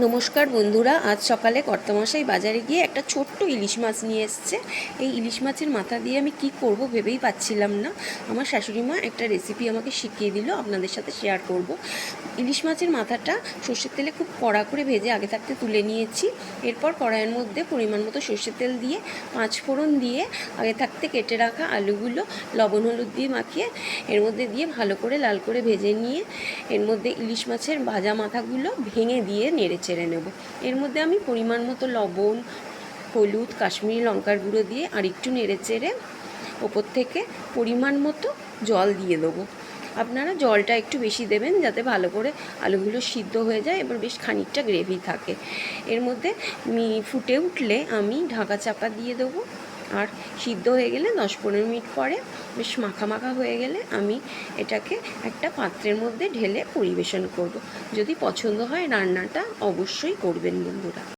নমস্কার বন্ধুরা, আজ সকালে কর্তামশাই বাজারে গিয়ে একটা ছোট্ট ইলিশ মাছ নিয়ে এসছে। এই ইলিশ মাছের মাথা দিয়ে আমি কি করব ভেবেই পাচ্ছিলাম না। আমার শাশুড়ি মা একটা রেসিপি আমাকে শিখিয়ে দিল, আপনাদের সাথে শেয়ার করব। ইলিশ মাছের মাথাটা সর্ষের তেলে খুব কড়া করে ভেজে আগে থাকতে তুলে নিয়েছি। এরপর কড়াইয়ের মধ্যে পরিমাণ মতো সর্ষের তেল দিয়ে 5 ফোড়ন দিয়ে আগে থাকতে কেটে রাখা আলুগুলো লবণ হলুদ দিয়ে মাখিয়ে এর মধ্যে দিয়ে ভালো করে লাল করে ভেজে নিয়ে এর মধ্যে ইলিশ মাছের ভাজা মাথাগুলো ভেঙে দিয়ে নেড়ে চেড়ে নেব। এর মধ্যে আমি পরিমাণ মতো লবণ, হলুদ, কাশ্মীরি লঙ্কার গুঁড়ো দিয়ে আর একটু নেড়ে চেড়ে ওপর থেকে পরিমাণ মতো জল দিয়ে দেবো। আপনারা জলটা একটু বেশি দেবেন যাতে ভালো করে আলুগুলো সিদ্ধ হয়ে যায়, এবার বেশ খানিকটা গ্রেভি থাকে। এর মধ্যে ফুটে উঠলে আমি ঢাকা চাপা দিয়ে দেবো। আর সিদ্ধ হয়ে গেলে 10-15 মিনিট পরে বেশ মাখা মাখা হয়ে গেলে আমি এটাকে একটা পাত্রের মধ্যে ঢেলে পরিবেশন করব। যদি পছন্দ হয় রান্নাটা অবশ্যই করবেন বন্ধুরা।